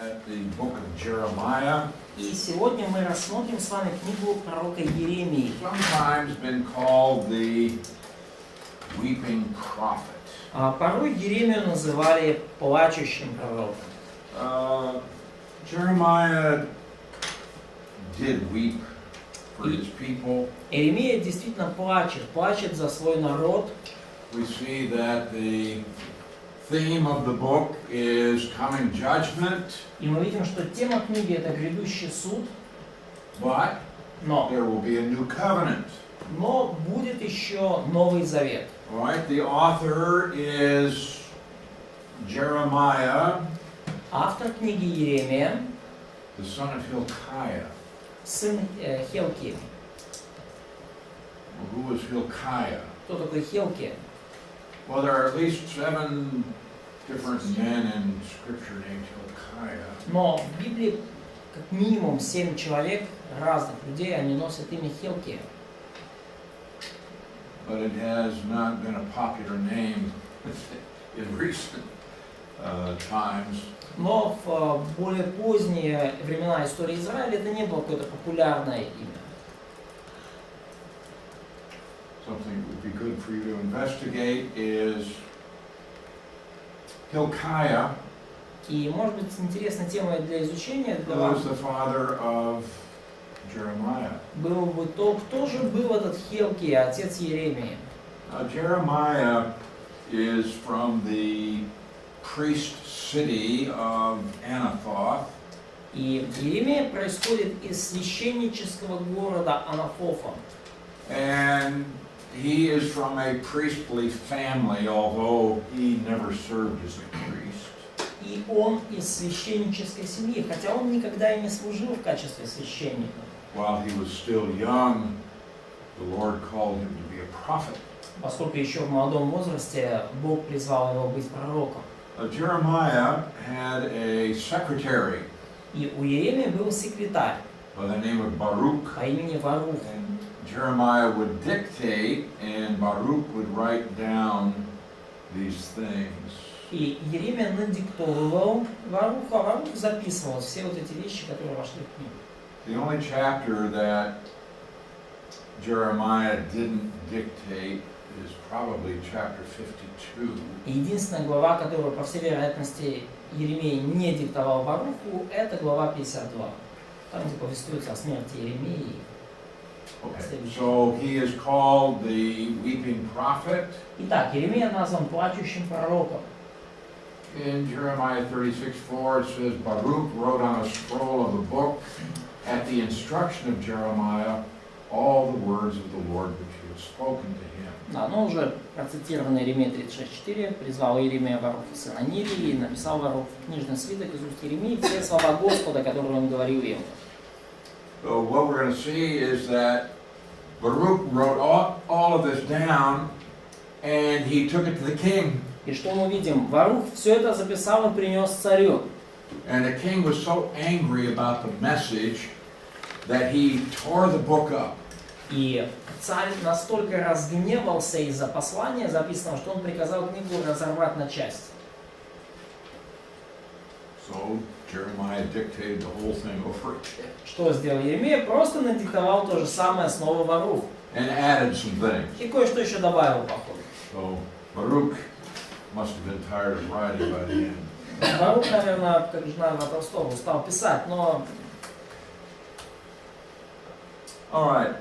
at the book of Jeremiah. И сегодня мы рассмотрим с вами книгу пророка Иеремии. Sometimes been called the weeping prophet. Порой Иеремию называли плачущим пророком. Jeremiah did weep for his people. Иеремия действительно плачет за свой народ. We see that the theme of the book is coming judgment, И мы видим, что тема книги это грядущий суд, but но there will be a new covenant. будет еще Новый Завет. All right, the author is Jeremiah, Автор книги Иеремия, the son of Hilkiah. сын Хелки. Well, who was Hilkiah? Кто такой Хелки? Well, there are at least 7 different men in Scripture named Hilkiah. Но в Библии как минимум 7 человек, разных людей, они носят имя Хелки. But it has not been a popular name in recent times. Но в более поздние времена истории Израиля это не было какое-то популярное имя. Something that would be good for you to investigate is Hilkiah, И, может быть, интересной темой для изучения для who вас was the father of Jeremiah. было бы то, кто же был этот Хелки, отец Иеремии. Now, Jeremiah is from the priest city of Anathoth. И Иеремия происходит из священнического города Анафофа. And he is from a priestly family, although he never served as a priest. И он из священнической семьи, хотя он никогда и не служил в качестве священника. While he was still young, the Lord called him to be a prophet. Поскольку еще в молодом возрасте Бог призвал его быть пророком. Jeremiah had a secretary И у Иеремии был секретарь by the name of Baruch. по имени Варух. And Jeremiah would dictate, and Baruch would write down these things. И Иеремия надиктовывал Варуху, а Варух записывал все вот эти вещи, которые вошли в книгу. The only chapter that Jeremiah didn't dictate is probably chapter 52. И единственная глава, которую, по всей вероятности, Иеремия не диктовал Варуху, это глава 52. Там, где повествуется о смерти Иеремии. Okay, so he is called the weeping prophet. Итак, Иеремия назван плачущим пророком. In Jeremiah 36:4 it says, Baruch wrote on a scroll of the book at the instruction of Jeremiah all the words of the Lord which he had spoken to him. Да, но уже процитированный Иеремия 36:4 призвал Иеремия Варуха сына Нирии и написал Варух книжный свиток из уст Иеремии все слова Господа, которые он говорил ему. So what we're going to see is that Baruch wrote all of this down and he took it to the king. И что мы видим? Варух все это записал и принес царю. And the king was so angry about the message that he tore the book up. И царь настолько разгневался из-за послания записанного, что он приказал книгу разорвать на части. So Jeremiah dictated the whole thing over again. Что сделал Иеремия? Просто надиктовал то же самое снова Варух. And added some things. И кое-что еще добавил, походу. So Baruch must have been tired of writing by the end. Варух, наверное, как жена Льва Толстого, устал писать, но... All right.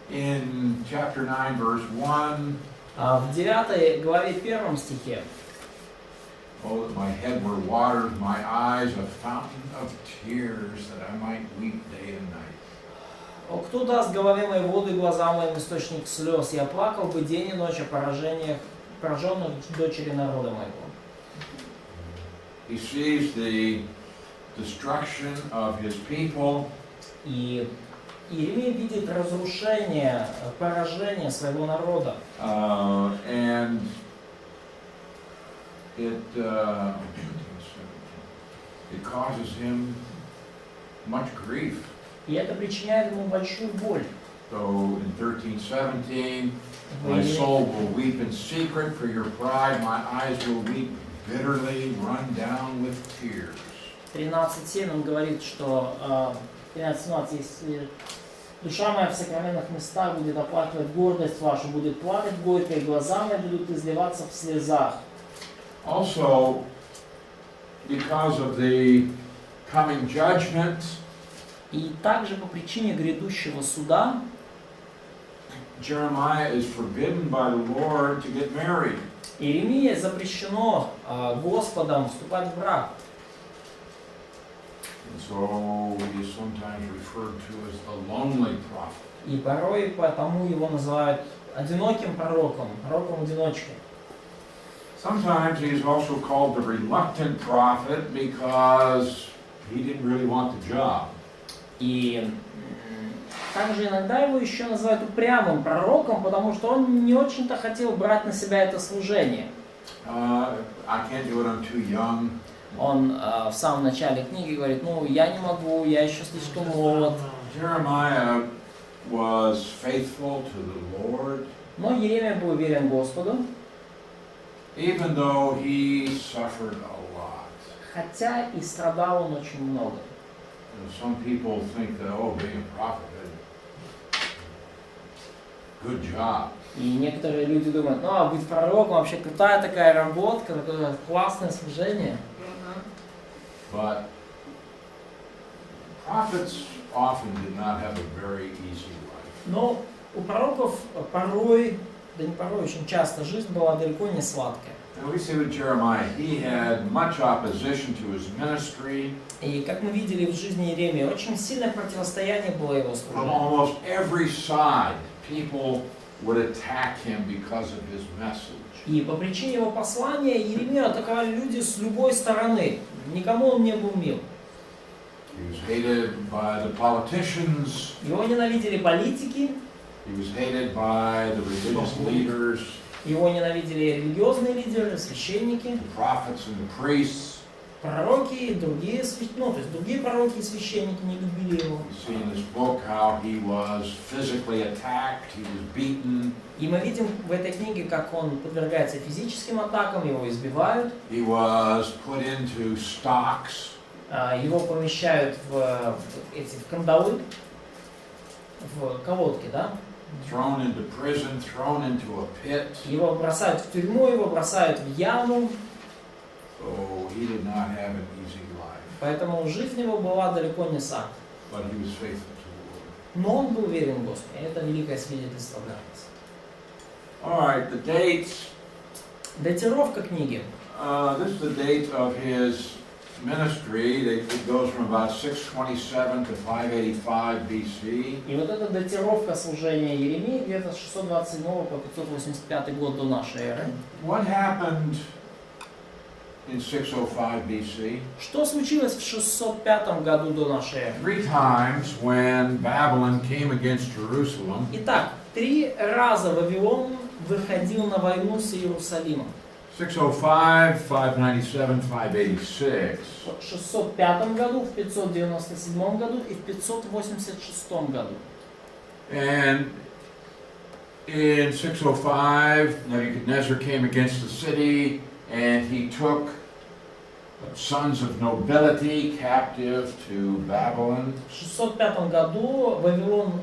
In chapter 9, verse 1, В 9 главе 1 стихе. oh, that my head were waters, my eyes a fountain of tears, that I might weep day and night. «О, кто даст голове моей воды, глазам моим источник слез? Я плакал бы день и ночь о поражениях, пораженных дочери народа моего». He sees the destruction of his people. И Иеремия видит разрушение, поражение своего народа. And it causes him much grief. И это причиняет ему большую боль. So in 13:17, my soul will weep in secret for your pride, my eyes will weep bitterly run down with tears. 13.7 он говорит, что 13.17, если душа моя в сокровенных местах будет оплакивать гордость вашу, будет плакать горько, и глаза мои будут изливаться в слезах. Also, because of the coming judgment, И также по причине грядущего суда Jeremiah is forbidden by the Lord to get married. Иеремии запрещено Господом вступать в брак. And so he is sometimes referred to as the lonely prophet. И порой потому его называют одиноким пророком, пророком-одиночкой. Sometimes he is also called the reluctant prophet because he didn't really want the job. И также иногда его еще называют упрямым пророком, потому что он не очень-то хотел брать на себя это служение. I can't do it, I'm too young. Он в самом начале книги говорит, ну я не могу, я еще слишком молод. Jeremiah was faithful to the Lord, Но Иеремия был верен Господу, even though he suffered a lot. хотя и страдал он очень много. Some people think that, oh, being a prophet, good job. И некоторые люди думают, ну а быть пророком вообще крутая такая работа, такое классное служение. But prophets often did not have a very easy life. Но у пророков порой, да не порой, очень часто жизнь была далеко не сладкая. And we see with Jeremiah, he had much opposition to his ministry. И как мы видели в жизни Иеремии, очень сильное противостояние было его From служению. almost every side, people would attack him because of his message. И по причине его послания Иеремию атаковали люди с любой стороны. Никому он не был мил. He was hated by the politicians. Его ненавидели политики, He was hated by the religious leaders, его ненавидели религиозные лидеры, священники, the prophets and the priests. пророки и другие, ну, то есть другие пророки и священники не любили его. We see in this book how he was physically attacked, he was beaten, И мы видим в этой книге, как он подвергается физическим атакам, его избивают, he was put into stocks, его помещают в кандалы, в колодки, да? thrown into prison, thrown into a pit. Его бросают в тюрьму, его бросают в яму, So he did not have an easy life, поэтому жизнь его была далеко не сад. but he was faithful to the Lord. Но он был верен Господу, и это великое свидетельство для нас. All right, the dates. Датировка книги. This is the date of his ministry. It goes from about 627 to 585 BC. И вот эта датировка служения Иеремии где-то с 627 по 585 год до нашей эры. What happened in 605 BC? Что случилось в 605 году до нашей эры? 3 times when Babylon came against Jerusalem. Итак, 3 раза Вавилон выходил на войну с Иерусалимом. 605, 597, 586. В 605 году, в 597 году и в 586 году. And in 605, Nebuchadnezzar came against the city and he took sons of nobility captive to Babylon. В 605 году Вавилон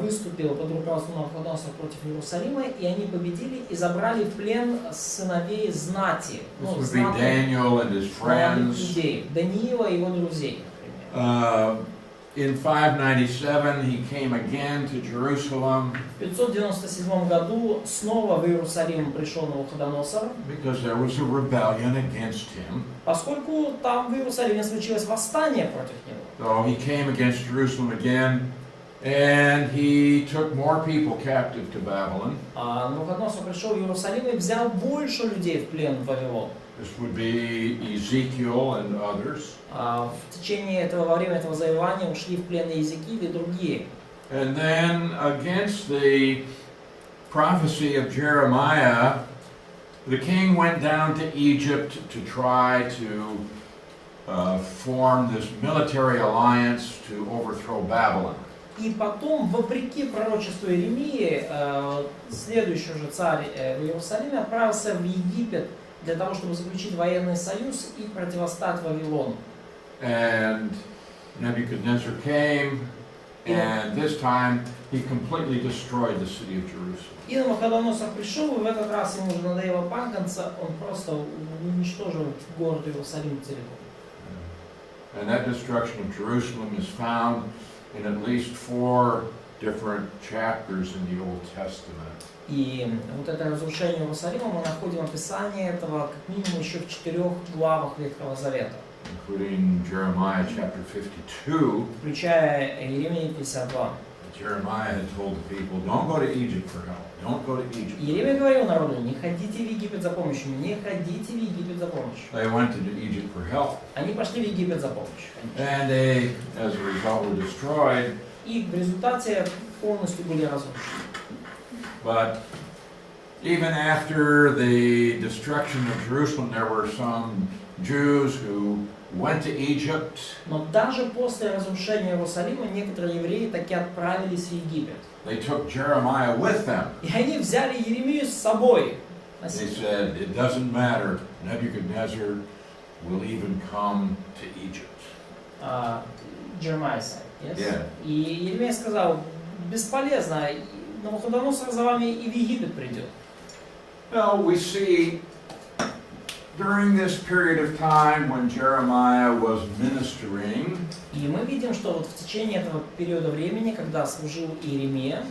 выступил под руководством Навуходоносора против Иерусалима, и они победили и забрали в плен сыновей знати, This would be Daniel and his friends. людей, Даниила и его друзей, например. In 597, he came again to Jerusalem В 597 году снова в Иерусалим пришел Навуходоносор, because there was a rebellion against him. поскольку там в Иерусалиме случилось восстание против него. So he came against Jerusalem again, and he took more people captive to Babylon. Навуходоносор пришел в Иерусалим и взял больше людей в плен в Вавилон. This would be Ezekiel and others. В течение этого, во время этого завоевания ушли в плен Иезекииль и другие. And then against the prophecy of Jeremiah, the king went down to Egypt to try to form this military alliance to overthrow Babylon. И потом, вопреки пророчеству Иеремии, следующий уже царь в Иерусалиме отправился в Египет для того, чтобы заключить военный союз и противостать Вавилону. And Nebuchadnezzar came, and this time he completely destroyed the city of Jerusalem. И Навуходоносор пришел, и в этот раз ему уже надоело панкаться, он просто уничтожил город Иерусалим целиком. And that destruction of Jerusalem is found in at least 4 different chapters in the Old Testament. И вот это разрушение Иерусалима мы находим описание этого как минимум еще в 4 главах Ветхого Завета, Including Jeremiah chapter 52. включая Иеремию 52. Jeremiah had told the people, don't go to Egypt for help. Don't go to Egypt. Иеремия говорил народу: не ходите в Египет за помощью, не ходите в Египет за помощью. They went to Egypt for help. Они пошли в Египет за помощью, конечно. And they, as a result, were destroyed. И в результате полностью были разрушены. But even after the destruction of Jerusalem, there were some Jews who went to Egypt. Но даже после разрушения Иерусалима некоторые евреи таки отправились в Египет. They took Jeremiah with them. И они взяли Иеремию с собой. They said, it doesn't matter, Nebuchadnezzar will even come to Egypt. Jeremiah said, yes? Yeah. И Иеремия сказал: бесполезно, Навуходоносор за вами и в Египет придет. Well, we see during this period of time when Jeremiah was ministering, И мы видим, что вот в течение этого периода времени, когда служил Иеремия,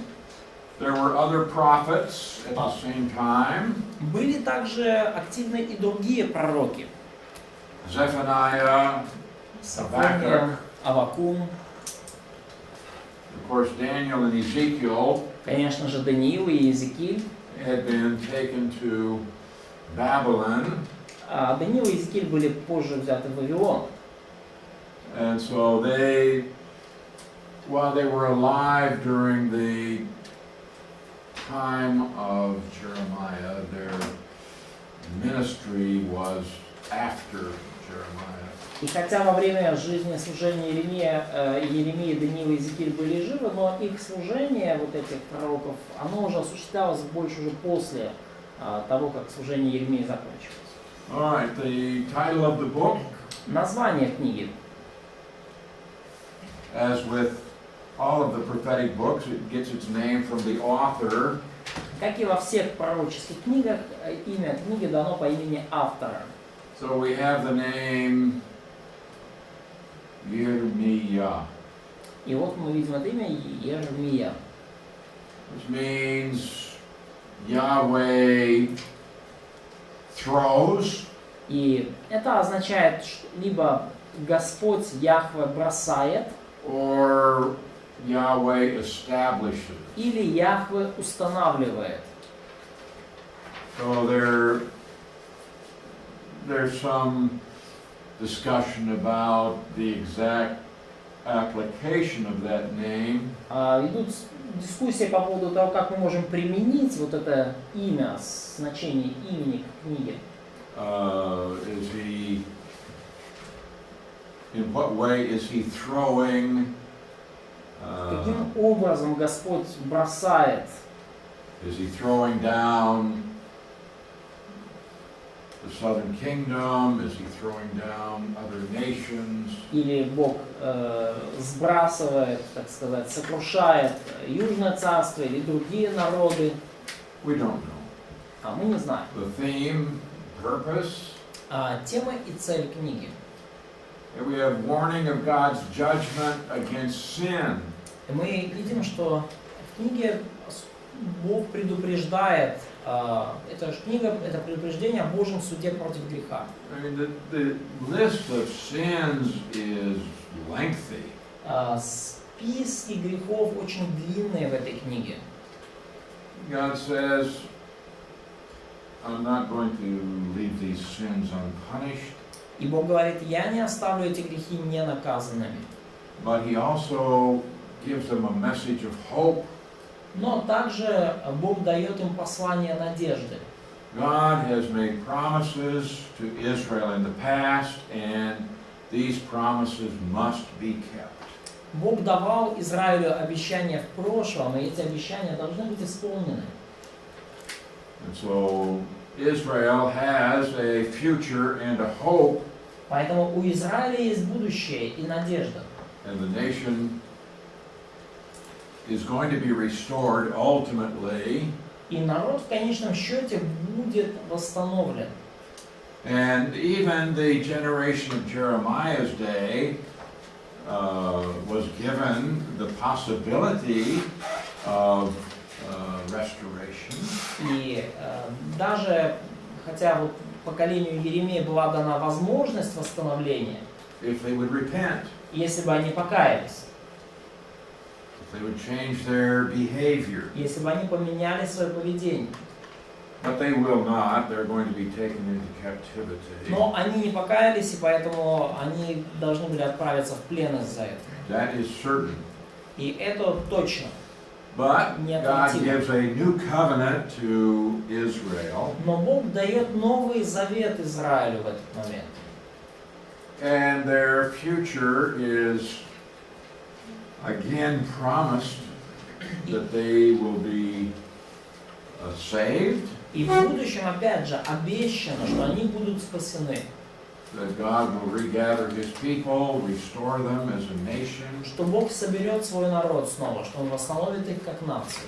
there were other prophets at the same time. были также активны и другие пророки. Zephaniah, Сафония, Аввакум, of course Daniel and Ezekiel конечно же, Даниил и Иезекииль. had been taken to Babylon. Даниил и Иезекииль были позже взяты в Вавилон. And so they, while they were alive during the time of Jeremiah, their ministry was after Jeremiah. И хотя во время жизни служения Иеремии, Даниил и Иезекииль были живы, но их служение, вот этих пророков, оно уже осуществлялось больше уже после того, как служение Иеремии закончилось. All right, the title of the book, Название книги. as with all of the prophetic books, it gets its name from the author. Как и во всех пророческих книгах, имя книги дано по имени автора. So we have the name Yirmiyah, И вот мы видим это имя Иеремия, which means Yahweh throws, и это означает либо Господь Яхве бросает, or Yahweh establishes. или Яхве устанавливает. So there's some discussion about the exact application of that name. Идут дискуссии по поводу того, как мы можем применить вот это имя, значение имени к книге. In what way is he throwing? Каким образом Господь бросает? Is he throwing down the southern kingdom? Is he throwing down other nations? Или Бог сбрасывает, так сказать, сокрушает Южное царство или другие народы? We don't know. Мы не знаем. The theme, purpose. Тема и цель книги. We have warning of God's judgment against sin. И мы видим, что в книге Бог предупреждает, эта книга, это предупреждение о Божьем суде против греха. I mean, the list of sins is lengthy. Списки грехов очень длинные в этой книге. God says, I'm not going to leave these sins unpunished. И Бог говорит: я не оставлю эти грехи ненаказанными. But he also gives them a message of hope. Но также Бог дает им послание надежды. God has made promises to Israel in the past, and these promises must be kept. Бог давал Израилю обещания в прошлом, и эти обещания должны быть исполнены. And so Israel has a future and a hope, Поэтому у Израиля есть будущее и надежда. and the nation is going to be restored ultimately. И народ в конечном счете будет восстановлен. And even the generation of Jeremiah's day was given the possibility of restoration. И даже, хотя вот поколению Еремея была дана возможность восстановления, If they would repent, если бы они покаялись, if they would change their behavior. если бы они поменяли свое поведение. But they will not. They're going to be taken into captivity. Но они не покаялись, и поэтому они должны были отправиться в плен из-за этого. That is certain. И это точно. But God gives a new covenant to Israel. Но Бог дает новый завет Израилю в этот момент. And their future is again promised that they will be saved. И в будущем, опять же, обещано, что они будут спасены. That God will regather His people, restore them as a nation. Что Бог соберет свой народ снова, что Он восстановит их как нацию.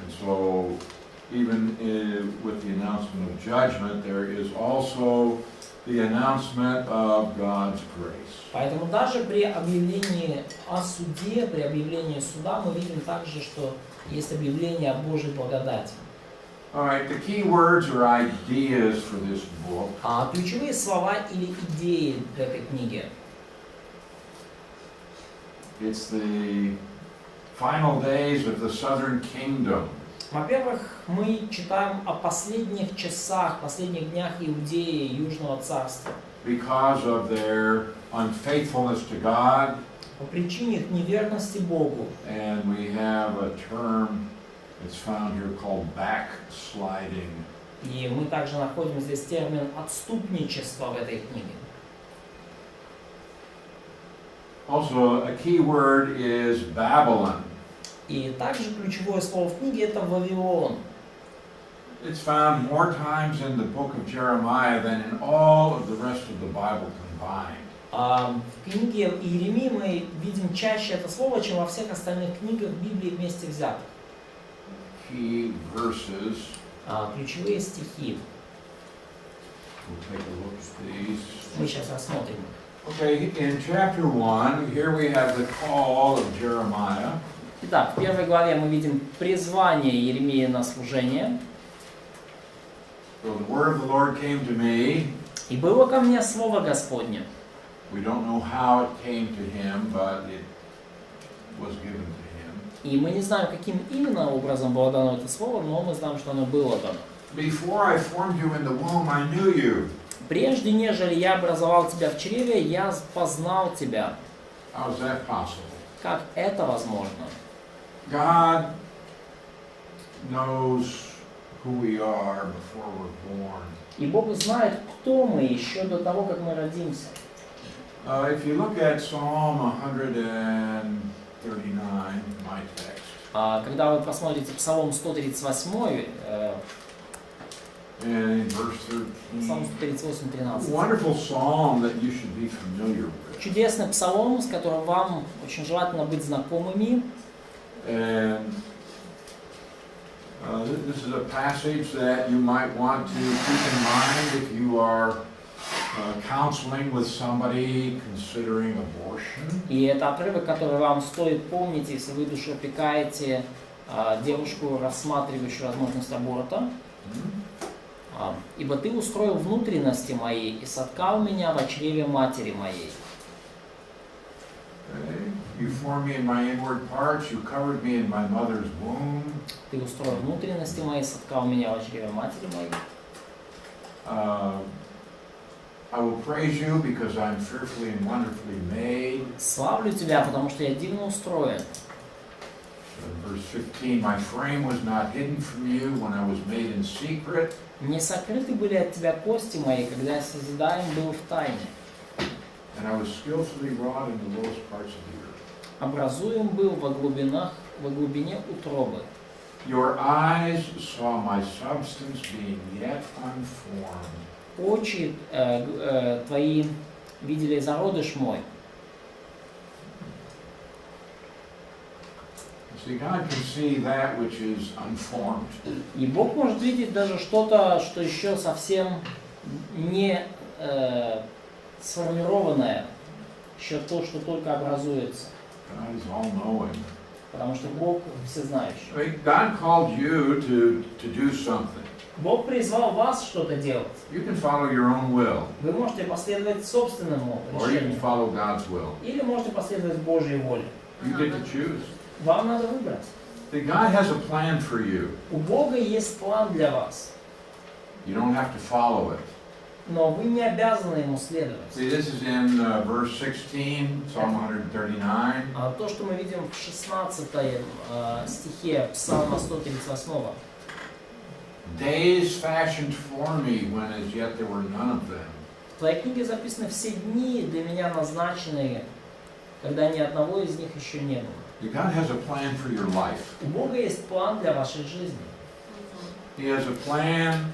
And so, even with the announcement of judgment, there is also the announcement of God's grace. Поэтому даже при объявлении о суде, при объявлении суда, мы видим также, что есть объявление о Божьей благодати. All right, the key words or ideas for this book. Ключевые слова или идеи для этой книги. It's the final days of the southern kingdom. Во-первых, мы читаем о последних часах, последних днях Иудеи, Южного царства. Because of their unfaithfulness to God. По причине их неверности Богу. And we have a term that's found here called backsliding. И мы также находим здесь термин отступничество в этой книге. Also, a key word is Babylon. И также ключевое слово в книге это Вавилон. It's found more times in the book of Jeremiah than in all of the rest of the Bible combined. В книге Иеремии мы видим чаще это слово, чем во всех остальных книгах Библии вместе взятых. Key verses. Ключевые стихи. We'll take a look at these. Мы сейчас рассмотрим. Okay, in chapter 1, here we have the call of Jeremiah. Итак, в первой главе мы видим призвание Иеремии на служение. So the word of the Lord came to me. И было ко мне слово Господне. We don't know how it came to him, but it was given to him. И мы не знаем, каким именно образом было дано это слово, но мы знаем, что оно было дано. Before I formed you in the womb, I knew you. Прежде, нежели я образовал тебя в чреве, я познал тебя. How is that possible? Как это возможно? God knows who we are before we're born. И Бог знает, кто мы еще до того, как мы родимся. If you look at Psalm 139, my text. Когда вы посмотрите Псалом 138, And in verse 13, Псалом 138, 13. wonderful psalm that you should be familiar with. Чудесный псалом, с которым вам очень желательно быть знакомыми. And this is a passage that you might want to keep in mind if you are counseling with somebody considering abortion. И это отрывок, который вам стоит помнить, если вы душеопекаете девушку, рассматривающую возможность аборта. «Ибо ты устроил внутренности мои и соткал меня во чреве матери моей». You formed me in my inward parts, you covered me in my mother's womb. Ты устроил внутренности мои, соткал меня во чреве матери моей. I will praise you because I'm fearfully and wonderfully made. Славлю тебя, потому что я дивно устроен. Verse 15, my frame was not hidden from you when I was made in secret. Не сокрыты были от тебя кости мои, когда я созидаем был в тайне. And I was skillfully wrought in the lowest parts of the earth. Образуем был во глубине утробы. Your eyes saw my substance being yet unformed. Очи твои видели зародыш мой. See, God can see that which is unformed. И Бог может видеть даже что-то, что еще совсем не сформированное, еще то, что только образуется. God is all-knowing. Потому что Бог всезнающий. I mean, God called you to do something. Бог призвал вас что-то делать. You can follow your own will, Вы можете последовать собственному or you can решению. follow God's will. Или можете последовать Божьей воле. You get to choose. Вам надо выбрать. See, God has a plan for you. У Бога есть план для вас. You don't have to follow it. Но вы не обязаны ему следовать. See, this is in verse 16, Psalm 139. А то, что мы видим в 16 стихе Псалма 138. Days fashioned for me when as yet there were none of them. В твоей книге записаны все дни для меня назначенные, когда ни одного из них еще не было. God has a plan for your life. У Бога есть план для вашей жизни. He has a plan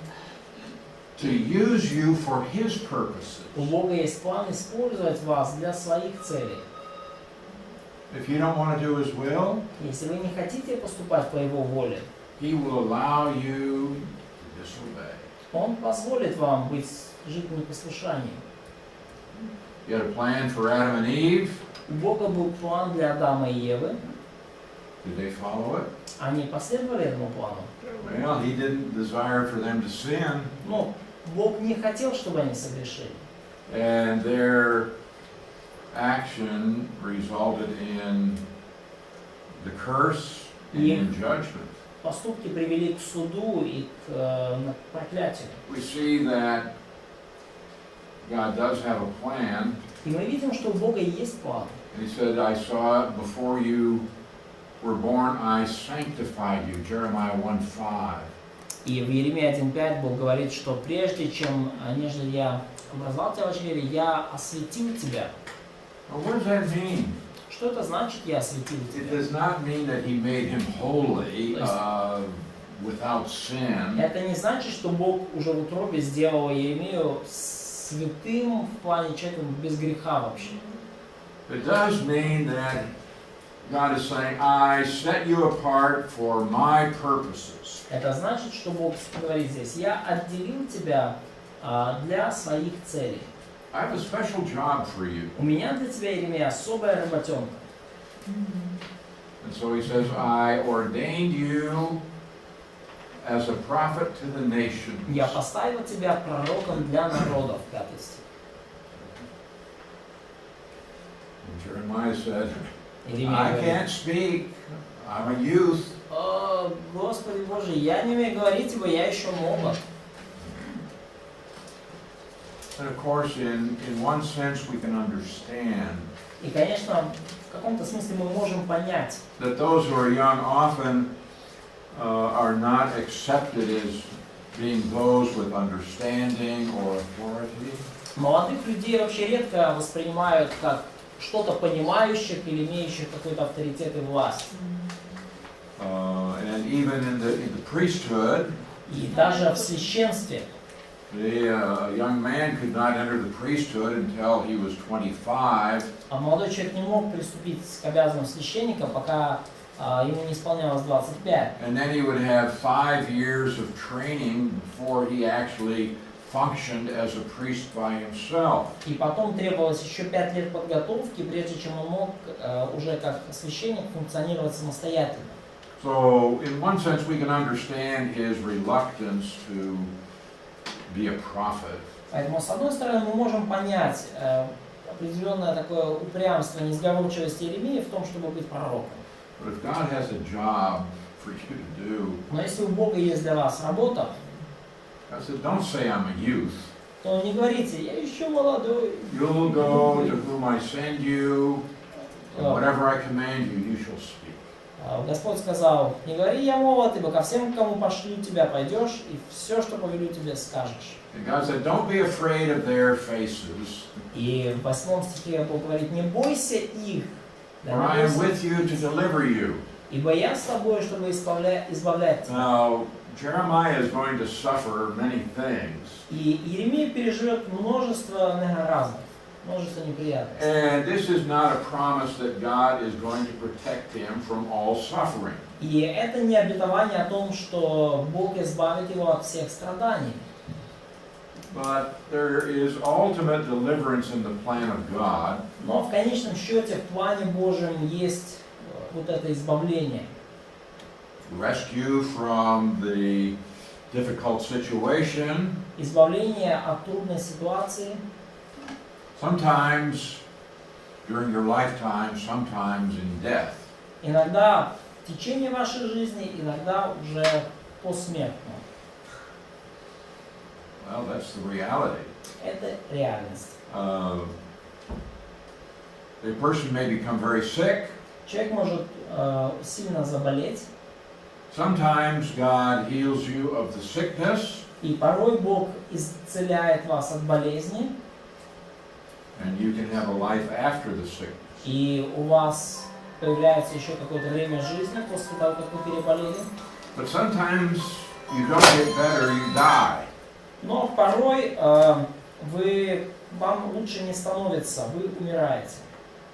to use you for His purposes. У Бога есть план использовать вас для своих целей. If you don't want to do His will, Если вы не хотите поступать по Его воле, He will allow you to disobey. Он позволит вам жить в непослушании. He had a plan for Adam and Eve. У Бога был план для Адама и Евы. Did they follow it? Они последовали этому плану. Well, He didn't desire for them to sin, Но Бог не хотел, чтобы они согрешили. and their action resulted in the curse and judgment. Поступки привели к суду и к проклятию. We see that God does have a plan. И мы видим, что у Бога есть план. And He said, I saw it before you were born, I sanctified you. Jeremiah 1:5. И в Иеремии 1.5 Бог говорит, что прежде чем, нежели я образовал тебя в чреве, я осветил тебя. Well, what does that mean? Что это значит, я осветил It тебя? does not mean that He made him holy, without sin. Это не значит, что Бог уже в утробе сделал Иеремию святым в плане человеком без греха вообще. It does mean that God is saying, I set you apart for my purposes. Это значит, что Бог говорит здесь, я отделил тебя для своих целей. I have a special job for you. У меня для тебя, Иеремия, особая работенка. And so He says, I ordained you as a prophet to the nations. Я поставил тебя пророком для народов, 5 стих. And Jeremiah said, Иеремия I говорит, can't speak. I'm a youth. «О, Господи Боже, я не умею говорить, ибо я еще молод». And of course, in one sense, we can understand И, конечно, в каком-то смысле мы можем понять, that those who are young often are not accepted as being those with understanding or authority. молодых людей вообще редко воспринимают как что-то понимающих или имеющих какой-то авторитет и власть. And even in the priesthood, И даже в священстве. a young man could not enter the priesthood until he was 25. А молодой человек не мог приступить к обязанностям священника, пока ему не исполнялось 25. And then he would have 5 years of training before he actually functioned as a priest by himself. И потом требовалось еще 5 лет подготовки, прежде чем он мог уже как священник функционировать самостоятельно. So, in one sense, we can understand his reluctance to be a prophet. Поэтому, с одной стороны, мы можем понять определенное такое упрямство, несговорчивость Иеремии в том, чтобы быть пророком. But if God has a job for you to do, Но если у Бога есть для вас работа, God said, don't say I'm a youth. то не говорите, я еще молодой. You'll go to whom I send you, and whatever I command you, you shall speak. Господь сказал, не говори, я молод, ибо ко всем, кому пошлю тебя, пойдешь, и все, что повелю тебе, скажешь. And God said, don't be afraid of their faces, И в 8 стихе Бог говорит, не бойся их, for I am with you to deliver you. Ибо я с тобой, чтобы избавлять тебя. Now, Jeremiah is going to suffer many things. И Иеремия переживет множество разных, множество неприятностей. And this is not a promise that God is going to protect him from all suffering. И это не обетование о том, что Бог избавит его от всех страданий. But there is ultimate deliverance in the plan of God. Но в конечном счете в плане Божьем есть вот это избавление. Rescue from the difficult situation. Избавление от трудной ситуации. Sometimes during your lifetime, sometimes in death. Иногда в течение вашей жизни, иногда уже посмертно. Well, that's the reality. Это реальность. A person may become very sick. Человек может сильно заболеть. Sometimes God heals you of the sickness. И порой Бог исцеляет вас от болезни. And you can have a life after the sickness. И у вас появляется еще какое-то время жизни после того, как вы переболели. But sometimes you don't get better, you die. Но порой вам лучше не становится, вы умираете.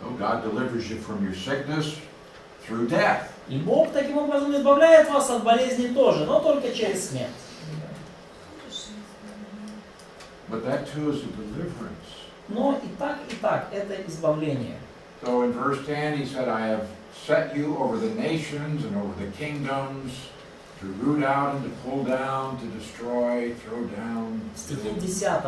So God delivers you from your sickness through death. И Бог таким образом избавляет вас от болезни тоже, но только через смерть. But that too is a deliverance. Но и так, это избавление. So in verse 10 he said, I have set you over the nations and over the kingdoms, to root out and to pull down, to destroy, throw down. В стихе 10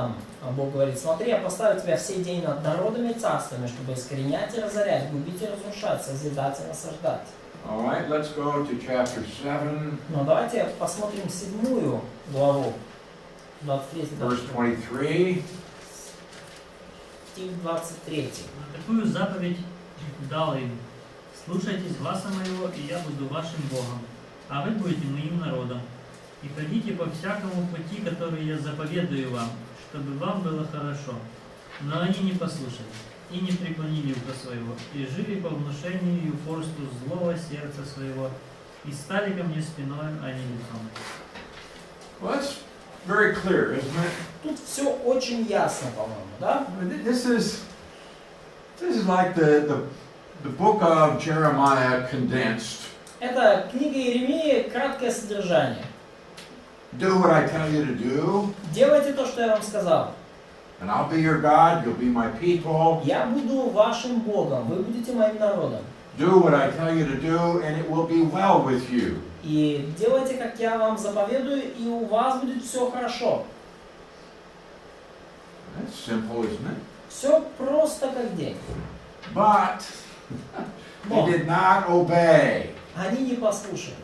Бог говорит: смотри, я поставлю тебя в сей день над народами и царствами, чтобы искоренять и разорять, губить и разрушать, созидать и насаждать. All right, let's go to chapter 7. Но давайте посмотрим 7 главу, 23 Verse 23. стих 23. Такую заповедь дал им: слушайтесь гласа моего, и я буду вашим Богом, а вы будете моим народом. И ходите по всякому пути, который я заповедую вам, чтобы вам было хорошо. Но они не послушали и не преклонили уха своего, и жили по внушению и упорству злого сердца своего, и стали ко мне спиной, а не лицом. Well, that's very clear, isn't it? Тут все очень ясно, по-моему, да? This is like the book of Jeremiah condensed. Это книга Иеремии, краткое содержание. Do what I tell you to do, Делайте то, что я вам сказал. and I'll be your God, you'll be my people. Я буду вашим Богом, вы будете моим народом. Do what I tell you to do, and it will be well with you. И делайте, как я вам заповедую, и у вас будет все хорошо. That's simple, isn't it? Все просто как день. But they Но did not obey они не послушали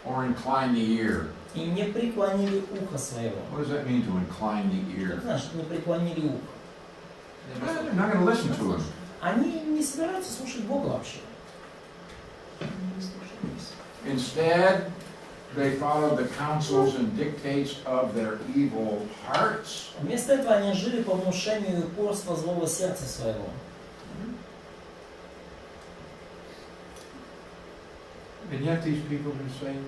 or incline the ear. и не преклонили ухо своего. What does that mean, to incline the Что ear? это значит, не преклонили ухо? Well, they're not going to listen to him. Они не собираются слушать Бога вообще. Instead, they followed the counsels and dictates of their evil hearts. Вместо этого они жили по внушению и упорству злого сердца своего. And yet these people are saying,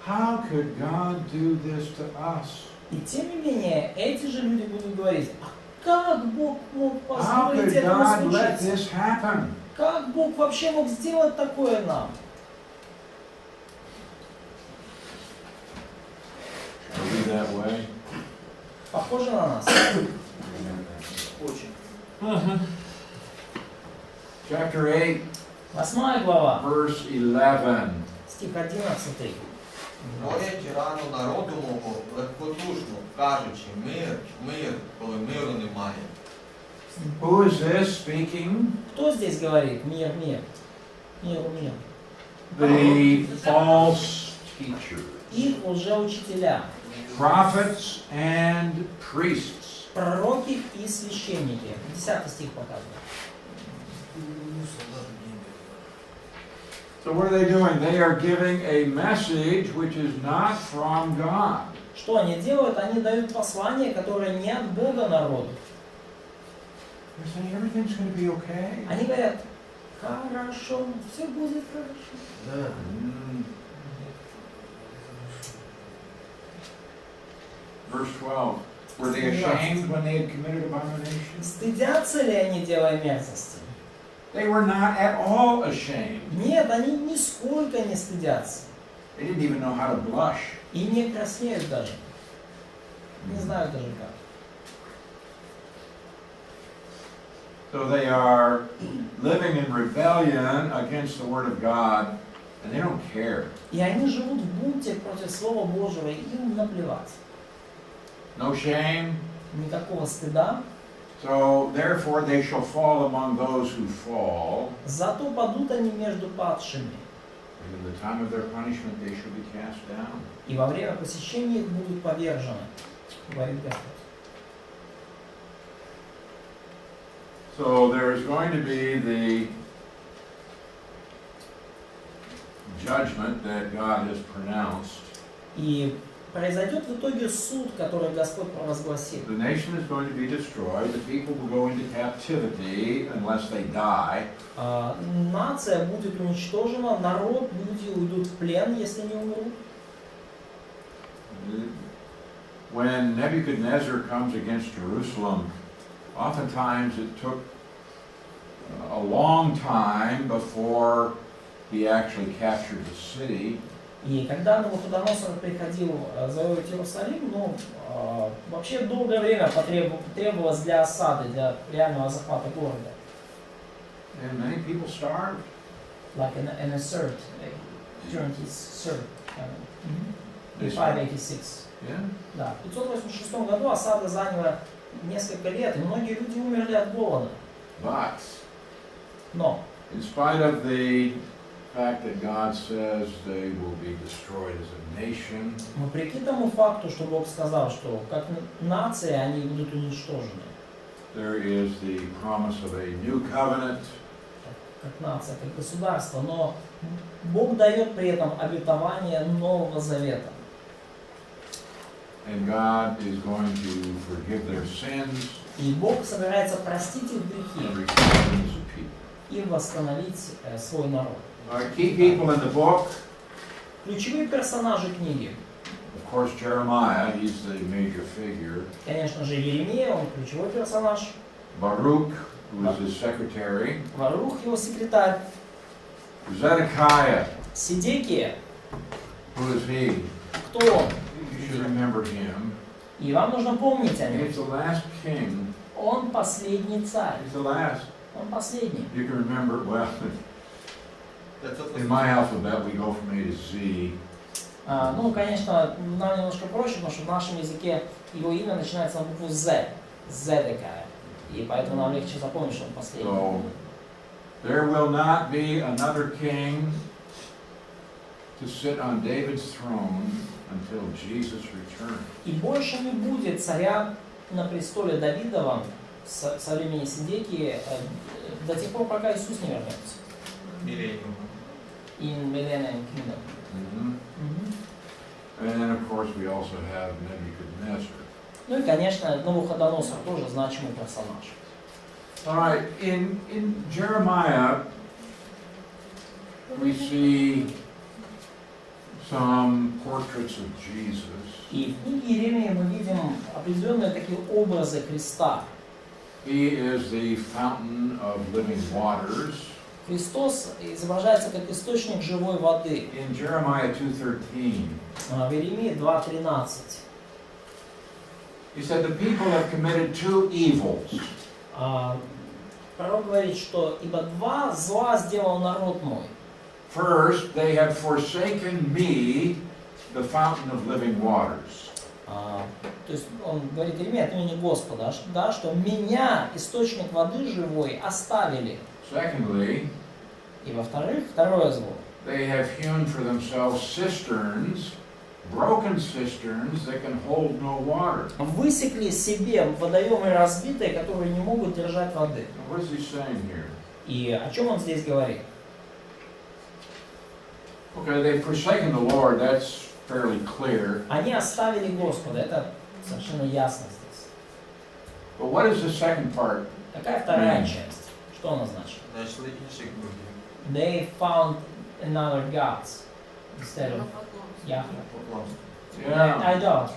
how could God do this to us? И тем не менее, эти же люди будут говорить: а как Бог мог How позволить could этому God let случиться? this happen? Как Бог вообще мог сделать такое нам? Are we that way? Похоже на нас. Очень. Chapter 8, 8 глава, verse 11. стих 11. Роять рану народу мого легкодушно, кажучи: мир, мир, коли миру немає. Who is this speaking? Кто здесь говорит мир, мир? Мир, мир. The false teachers, Их лжеучителя, prophets and priests. пророки и священники. 10 стих показывает. So what are they doing? They are giving a message which is not from God. Что они делают? Они дают послание, которое не от Бога народу. They're saying everything's going to be okay. Они говорят: хорошо, все будет хорошо. Verse 12. Were they ashamed when they had committed abomination? Стыдятся ли они, делая мерзости? They were not at all ashamed. Нет, они нисколько не стыдятся. They didn't even know how to blush. И не краснеют даже. Не знают даже как. So they are living in rebellion against the Word of God, and they don't care. И они живут в бунте против Слова Божьего, и им наплевать. No shame. Никакого стыда. So therefore they shall fall among those who fall. Зато падут они между падшими. And in the time of their punishment they shall be cast down. И во время посещения их будут повержены, говорит Господь. So there is going to be the judgment that God has pronounced. И произойдет в итоге суд, который Господь провозгласил. The nation is going to be destroyed. The people will go into captivity unless they die. Нация будет уничтожена, народ, люди уйдут в плен, если не умрут. When Nebuchadnezzar comes against Jerusalem, oftentimes it took a long time before he actually captured the city. И когда Навуходоносор приходил завоевать Иерусалим, вообще долгое время потребовалось для осады, для реального захвата города. And many people starved. Like an assert, during his serve, in 586. Yeah. Да, в 586 году осада заняла несколько лет, и многие люди умерли от голода. But Но, in spite of the fact that God says they will be destroyed as a nation, вопреки тому факту, что Бог сказал, что как нация они будут уничтожены, there is the promise of a new covenant. как нация, как государство, но Бог дает при этом обетование Нового Завета. And God is going to forgive their sins И Бог собирается простить их and грехи restore them as a people. и восстановить свой народ. All right, key people in the book. Ключевые персонажи книги. Of course, Jeremiah, he's the major figure. Конечно же, Иеремия, он ключевой персонаж. Baruch, who is his secretary. Варух, его секретарь. Zedekiah, Сидекия, who is he? кто он? You should remember him. И вам нужно помнить о нем. He's the last king. Он последний царь. He's the last. Он последний. You can remember, well, in my alphabet we go from A to Z. Конечно, нам немножко проще, потому что в нашем языке его имя начинается на букву Z. Зедекая. И поэтому нам легче запомнить, что он последний. So, there will not be another king to sit on David's throne until Jesus returns. И больше не будет царя на престоле Давидовом со времени Сидекии до тех пор, пока Иисус не вернется. Миллениум. In Millennium Kingdom. And then, of course, we also have Nebuchadnezzar. Ну и, конечно, Навуходоносор тоже значимый персонаж. All right, in Jeremiah, we see some portraits of Jesus. И в книге Иеремии мы видим определенные такие образы Христа. He is the fountain of living waters. Христос изображается как источник живой воды. In Jeremiah 2:13, В Иеремии 2:13. he said, "The people have committed two evils. Пророк говорит, что «Ибо два зла сделал народ мой». First, they have forsaken me, the fountain of living waters." То есть он говорит Иеремии от имени Господа, да, что меня, источник воды живой, оставили. Secondly, И во-вторых, второе зло. they have hewn for themselves cisterns, broken cisterns that can hold no water. Высекли себе водоемы разбитые, которые не могут держать воды. Now, what is he saying here? И о чем он здесь говорит? Okay, they've forsaken the Lord, that's fairly clear. Они оставили Господа, это совершенно ясно здесь. But what is the second part? Какая вторая часть? Что она значит? Нашли інших богів. They found another gods instead of Yahweh. Yeah, Idolatry.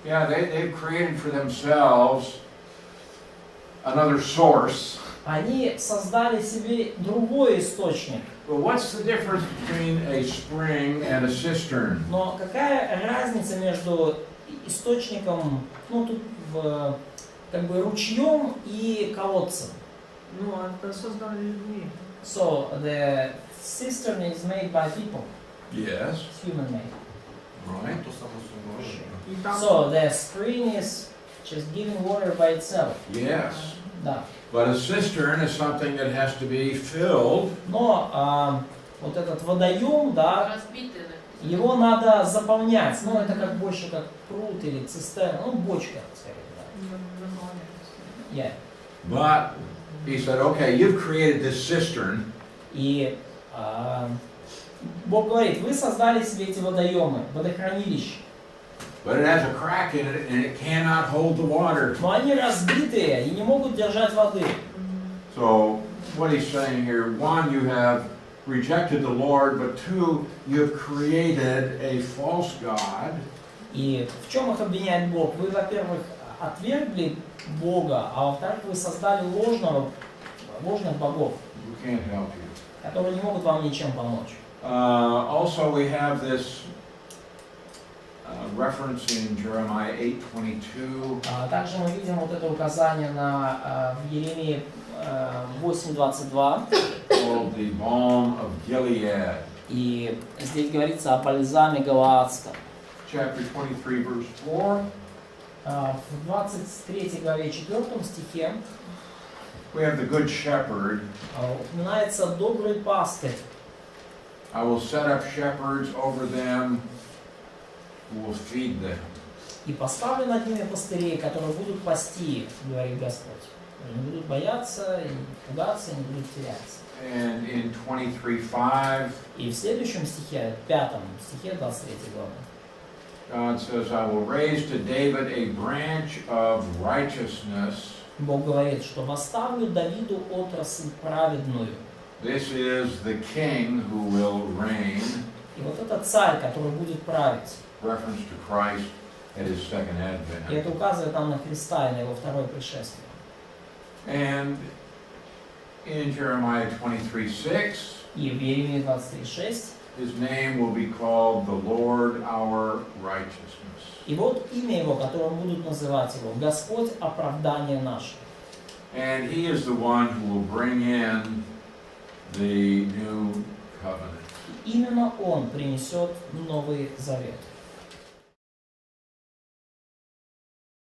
yeah, they've created for themselves another source. Они создали себе другой источник. But what's the difference between a spring and a cistern? Но какая разница между источником, ну тут как бы ручьем и колодцем? Ну, это создали людьми. So the cistern is made by people. Yes, It's human made. right. То само собою. И там So the spring is just giving water by itself. Yes. Да. But a cistern is something that has to be filled. Но вот этот водоем, да, Разбитые. его надо заполнять. Ну это как больше как пруд или цистерна, ну бочка, скорее, да. Yeah. But he said, okay, you've created this cistern, И Бог говорит, вы создали себе эти водоемы, водохранилища, but it has a crack in it and it cannot hold the water. но они разбитые и не могут держать воды. So what he's saying here, one, you have rejected the Lord, but two, you have created a false god. И в чем их обвиняет Бог? Вы, во-первых, отвергли Бога, а во-вторых, вы создали ложных богов, Who can't help you. которые не могут вам ничем помочь. Also, we have this reference in Jeremiah 8:22. Также мы видим вот это указание в Еремии 8:22. Called the balm of Gilead. И здесь говорится о бальзаме галаадском. Chapter 23, verse 4. В 23 главе 4 стихе We have the good shepherd. упоминается добрый пастырь. I will set up shepherds over them who will feed them. И поставлю над ними пастырей, которые будут пасти их, говорит Господь. Они не будут бояться, и пугаться, и не будут теряться. And in 23:5, И в следующем стихе, 5 стихе 23 главы, God says, I will raise to David a branch of righteousness. Бог говорит, что восставлю Давиду отрасль праведную. This is the king who will reign. И вот этот царь, который будет править. Reference to Christ at his second И это advent. указывает нам на Христа и на его второе пришествие. And in Jeremiah 23:6, И в Еремии 23:6, his name will be called the Lord our righteousness. и вот имя его, которым будут называть его, Господь оправдание наше. And he is the one who will bring in the new covenant. И именно он принесет Новый Завет.